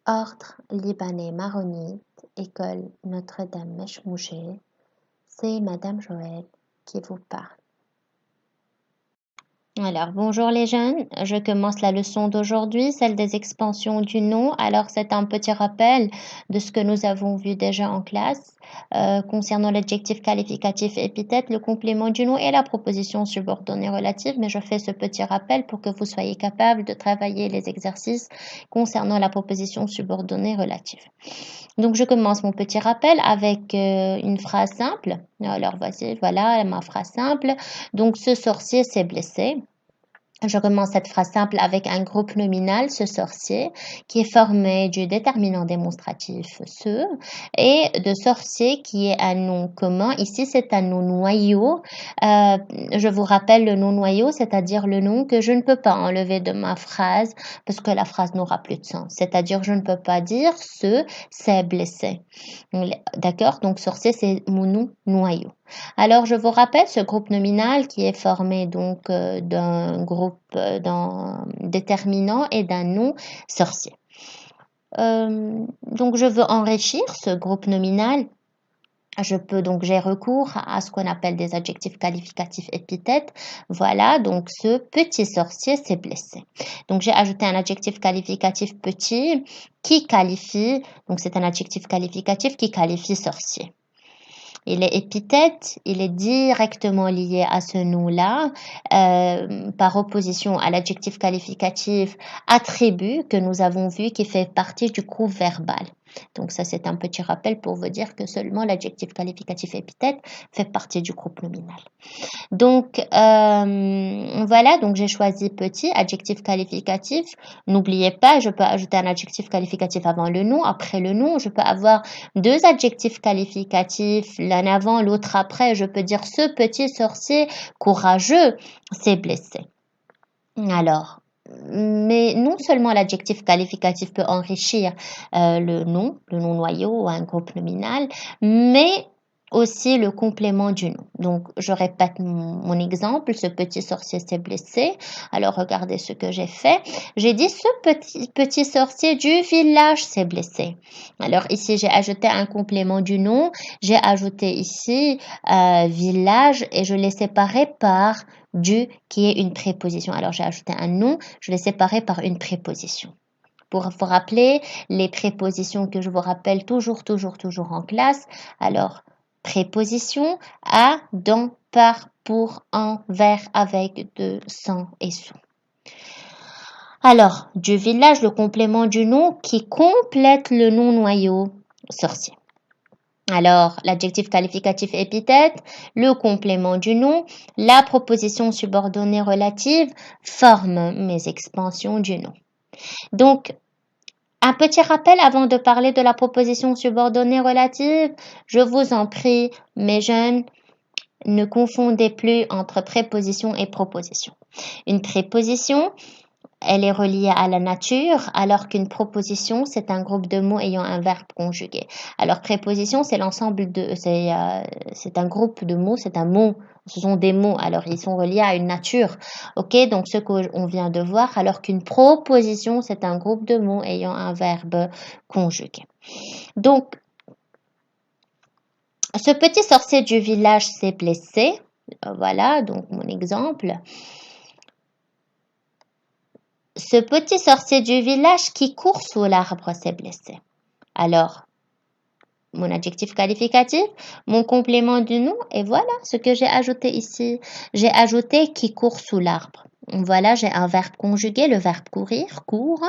Ordre libanais maronite, école Notre-Dame Meshmouché, c'est Madame Joël qui vous parle. Alors, bonjour les jeunes, je commence la leçon d'aujourd'hui, celle des expansions du nom. Alors, c'est un petit rappel de ce que nous avons vu déjà en classe concernant l'adjectif qualificatif épithète, le complément du nom et la proposition subordonnée relative. Mais je fais ce petit rappel pour que vous soyez capables de travailler les exercices concernant la proposition subordonnée relative. Donc, je commence mon petit rappel avec une phrase simple. Alors, voici, voilà ma phrase simple. Donc, ce sorcier s'est blessé. Je commence cette phrase simple avec un groupe nominal, ce sorcier, qui est formé du déterminant démonstratif ce et de sorcier qui est un nom commun. Ici, c'est un nom noyau. Je vous rappelle le nom noyau, c'est-à-dire le nom que je ne peux pas enlever de ma phrase parce que la phrase n'aura plus de sens. C'est-à-dire, je ne peux pas dire ce s'est blessé. D'accord? Donc, sorcier, c'est mon nom noyau. Alors, je vous rappelle ce groupe nominal qui est formé donc d'un groupe d'un déterminant et d'un nom sorcier. Donc, je veux enrichir ce groupe nominal. J'ai recours à ce qu'on appelle des adjectifs qualificatifs épithètes. Voilà, donc ce petit sorcier s'est blessé. Donc, j'ai ajouté un adjectif qualificatif petit qui qualifie, donc c'est un adjectif qualificatif qui qualifie sorcier. Il est épithète, il est directement lié à ce nom-là, par opposition à l'adjectif qualificatif attribut que nous avons vu qui fait partie du groupe verbal. Donc ça, c'est un petit rappel pour vous dire que seulement l'adjectif qualificatif épithète fait partie du groupe nominal. Donc, voilà, donc j'ai choisi petit, adjectif qualificatif. N'oubliez pas, je peux ajouter un adjectif qualificatif avant le nom, après le nom. Je peux avoir deux adjectifs qualificatifs, l'un avant, l'autre après. Je peux dire ce petit sorcier courageux s'est blessé. Alors, mais non seulement l'adjectif qualificatif peut enrichir le nom noyau ou un groupe nominal, mais aussi le complément du nom. Donc, je répète mon exemple, ce petit sorcier s'est blessé. Alors, regardez ce que j'ai fait. J'ai dit ce petit sorcier du village s'est blessé. Alors, ici, j'ai ajouté un complément du nom. J'ai ajouté ici village et je l'ai séparé par du qui est une préposition. Alors, j'ai ajouté un nom, je l'ai séparé par une préposition. Pour vous rappeler les prépositions que je vous rappelle toujours en classe. Alors, préposition à, dans, par, pour, en, vers, avec, de, sans et sous. Alors, du village, le complément du nom qui complète le nom noyau sorcier. Alors, l'adjectif qualificatif épithète, le complément du nom, la proposition subordonnée relative forment mes expansions du nom. Donc, un petit rappel avant de parler de la proposition subordonnée relative, je vous en prie, mes jeunes, ne confondez plus entre préposition et proposition. Une préposition, elle est reliée à la nature, alors qu'une proposition, c'est un groupe de mots ayant un verbe conjugué. Alors, préposition, c'est c'est un groupe de mots, c'est un mot, ce sont des mots, alors ils sont reliés à une nature. Ok, donc ce qu'on vient de voir, alors qu'une proposition, c'est un groupe de mots ayant un verbe conjugué. Donc, ce petit sorcier du village s'est blessé. Voilà, donc mon exemple. Ce petit sorcier du village qui court sous l'arbre s'est blessé. Alors, mon adjectif qualificatif, mon complément du nom, et voilà ce que j'ai ajouté ici. J'ai ajouté qui court sous l'arbre. Voilà, j'ai un verbe conjugué, le verbe courir, court,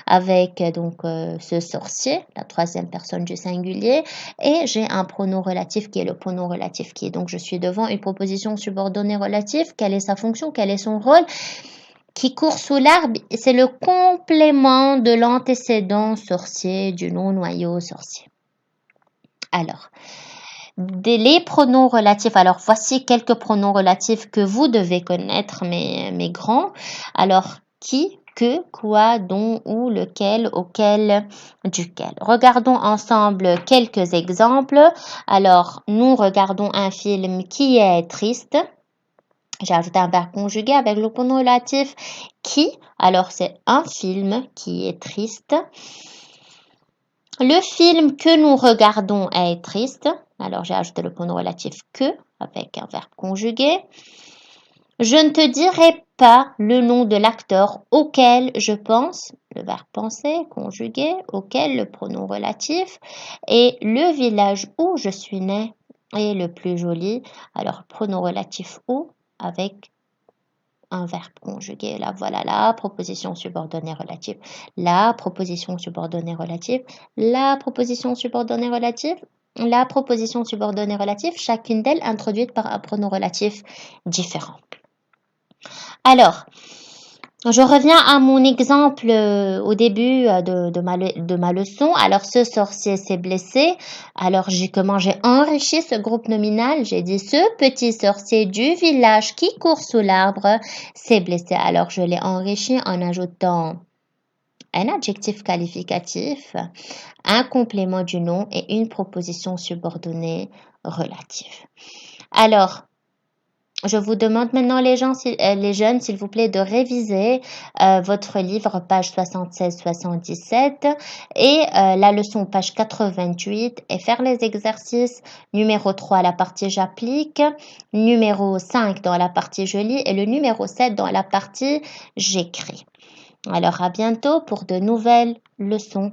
avec donc ce sorcier, la troisième personne du singulier, et j'ai un pronom relatif qui est le pronom relatif qui est. Donc, je suis devant une proposition subordonnée relative. Quelle est sa fonction? Quel est son rôle? Qui court sous l'arbre, c'est le complément de l'antécédent sorcier, du nom noyau sorcier. Alors, les pronoms relatifs. Alors, voici quelques pronoms relatifs que vous devez connaître, mes grands. Alors, qui, que, quoi, dont, où, lequel, auquel, duquel. Regardons ensemble quelques exemples. Alors, nous regardons un film qui est triste. J'ai ajouté un verbe conjugué avec le pronom relatif qui. Alors, c'est un film qui est triste. Le film que nous regardons est triste. Alors, j'ai ajouté le pronom relatif que avec un verbe conjugué. Je ne te dirai pas le nom de l'acteur auquel je pense, le verbe penser conjugué, auquel le pronom relatif, et le village où je suis né est le plus joli. Alors, pronom relatif où avec un verbe conjugué. Là, voilà la proposition subordonnée relative, la proposition subordonnée relative, la proposition subordonnée relative, la proposition subordonnée relative, chacune d'elles introduite par un pronom relatif différent. Alors, je reviens à mon exemple au début de ma leçon. Alors, ce sorcier s'est blessé. Alors, comment j'ai enrichi ce groupe nominal? J'ai dit ce petit sorcier du village qui court sous l'arbre s'est blessé. Alors, je l'ai enrichi en ajoutant un adjectif qualificatif, un complément du nom et une proposition subordonnée relative. Alors, je vous demande maintenant les jeunes, s'il vous plaît, de réviser votre livre, page 76-77 et la leçon, page 88 et faire les exercices numéro 3, la partie j'applique, numéro 5 dans la partie je lis et le numéro 7 dans la partie j'écris. Alors à bientôt pour de nouvelles leçons.